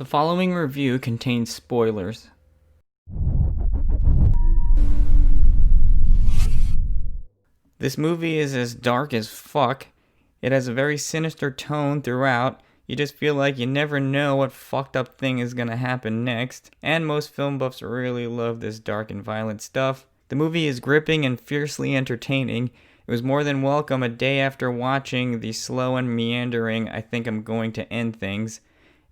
The following review contains spoilers. This movie is as dark as fuck. It has a very sinister tone throughout. You just feel like you never know what fucked up thing is gonna happen next. And most film buffs really love this dark and violent stuff. The movie is gripping and fiercely entertaining. It was more than welcome a day after watching the slow and meandering I Think I'm Going to End Things.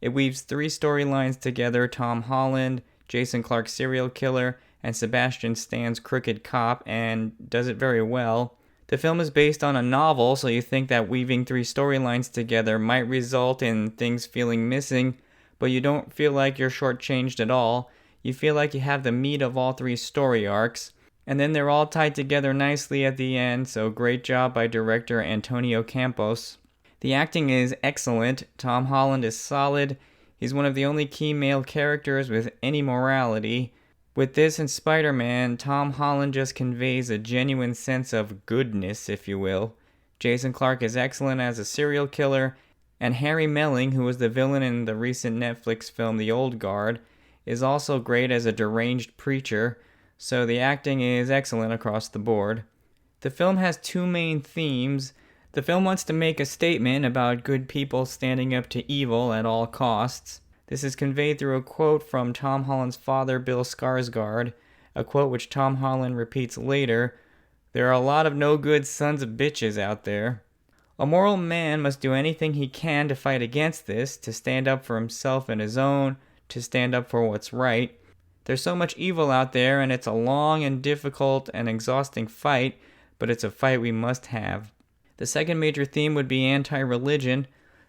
It weaves three storylines together: Tom Holland, Jason Clarke's serial killer, and Sebastian Stan's crooked cop, and does it very well. The film is based on a novel, so you think that weaving three storylines together might result in things feeling missing, but you don't feel like you're shortchanged at all. You feel like you have the meat of all three story arcs, and then they're all tied together nicely at the end, so great job by director Antonio Campos. The acting is excellent. Tom Holland is solid. He's one of the only key male characters with any morality. With this and Spider-Man, Tom Holland just conveys a genuine sense of goodness, if you will. Jason Clarke is excellent as a serial killer, and Harry Melling, who was the villain in the recent Netflix film The Old Guard, is also great as a deranged preacher, so the acting is excellent across the board. The film has two main themes. The film wants to make a statement about good people standing up to evil at all costs. This is conveyed through a quote from Tom Holland's father, Bill Skarsgård, a quote which Tom Holland repeats later: "There are a lot of no good sons of bitches out there." A moral man must do anything he can to fight against this, to stand up for himself and his own, to stand up for what's right. There's so much evil out there, and it's a long and difficult and exhausting fight, but it's a fight we must have. The second major theme would be anti-religion.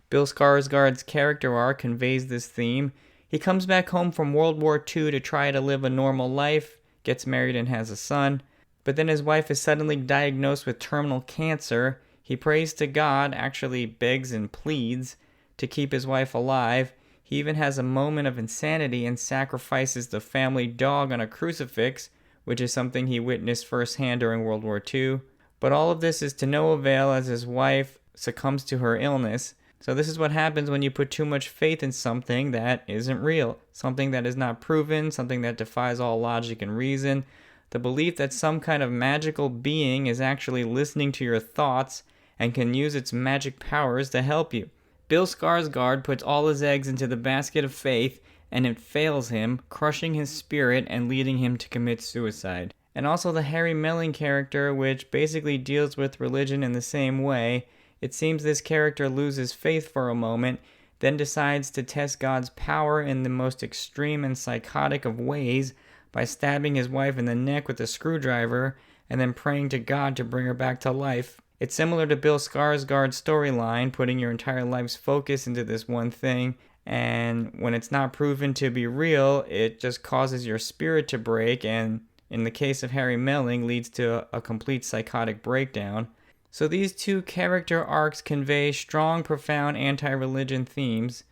Bill Skarsgård's character arc conveys this theme. He comes back home from World War II to try to live a normal life, gets married and has a son, but then his wife is suddenly diagnosed with terminal cancer. He prays to God, actually begs and pleads, to keep his wife alive. He even has a moment of insanity and sacrifices the family dog on a crucifix, which is something he witnessed firsthand during World War II. But all of this is to no avail as his wife succumbs to her illness. So this is what happens when you put too much faith in something that isn't real, something that is not proven, something that defies all logic and reason. The belief that some kind of magical being is actually listening to your thoughts and can use its magic powers to help you. Bill Skarsgård puts all his eggs into the basket of faith, and it fails him, crushing his spirit and leading him to commit suicide. And also the Harry Melling character, which basically deals with religion in the same way. It seems this character loses faith for a moment, then decides to test God's power in the most extreme and psychotic of ways by stabbing his wife in the neck with a screwdriver and then praying to God to bring her back to life. It's similar to Bill Skarsgård's storyline, putting your entire life's focus into this one thing, and when it's not proven to be real, it just causes your spirit to break, and in the case of Harry Melling, leads to a complete psychotic breakdown. So these two character arcs convey strong, profound anti-religion themes.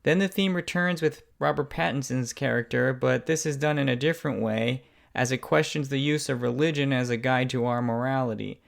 Then the theme returns with Robert Pattinson's character, but this is done in a different way, as it questions the use of religion as a guide to our morality.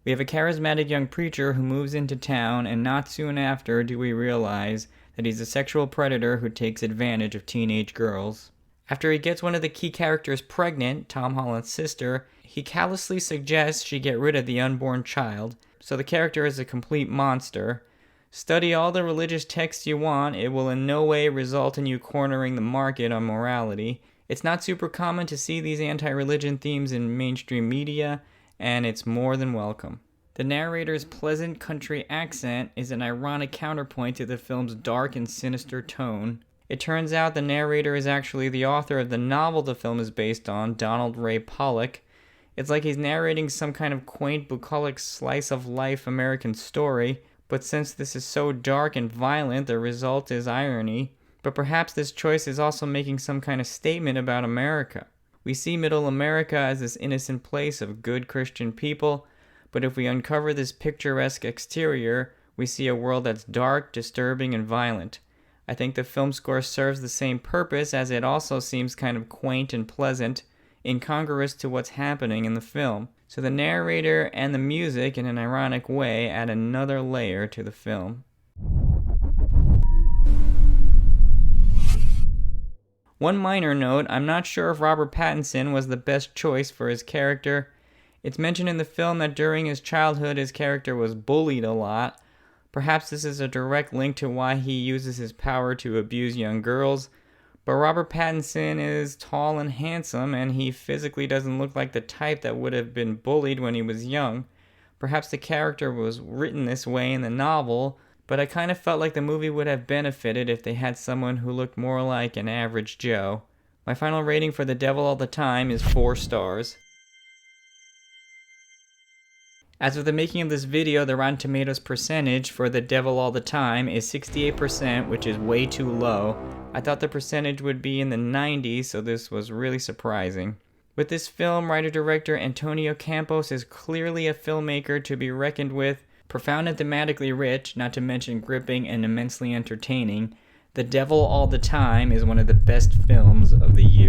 We have a charismatic young preacher who moves into town, and not soon after do we realize that he's a sexual predator who takes advantage of teenage girls. After he gets one of the key characters pregnant, Tom Holland's sister, he callously suggests she get rid of the unborn child, so the character is a complete monster. Study all the religious texts you want, it will in no way result in you cornering the market on morality. It's not super common to see these anti-religion themes in mainstream media, and it's more than welcome. The narrator's pleasant country accent is an ironic counterpoint to the film's dark and sinister tone. It turns out the narrator is actually the author of the novel the film is based on, Donald Ray Pollock. It's like he's narrating some kind of quaint, bucolic slice-of-life American story, but since this is so dark and violent, the result is irony. But perhaps this choice is also making some kind of statement about America. We see Middle America as this innocent place of good Christian people, but if we uncover this picturesque exterior, we see a world that's dark, disturbing, and violent. I think the film score serves the same purpose, as it also seems kind of quaint and pleasant, incongruous to what's happening in the film. So the narrator and the music, in an ironic way, add another layer to the film. One minor note, I'm not sure if Robert Pattinson was the best choice for his character. It's mentioned in the film that during his childhood his character was bullied a lot. Perhaps this is a direct link to why he uses his power to abuse young girls. But Robert Pattinson is tall and handsome, and he physically doesn't look like the type that would have been bullied when he was young. Perhaps the character was written this way in the novel, but I kind of felt like the movie would have benefited if they had someone who looked more like an average Joe. My final rating for The Devil All the Time is 4 stars. As of the making of this video, the Rotten Tomatoes percentage for The Devil All the Time is 68%, which is way too low. I thought the percentage would be in the 90s, so this was really surprising. With this film, writer-director Antonio Campos is clearly a filmmaker to be reckoned with. Profound and thematically rich, not to mention gripping and immensely entertaining, The Devil All the Time is one of the best films of the year.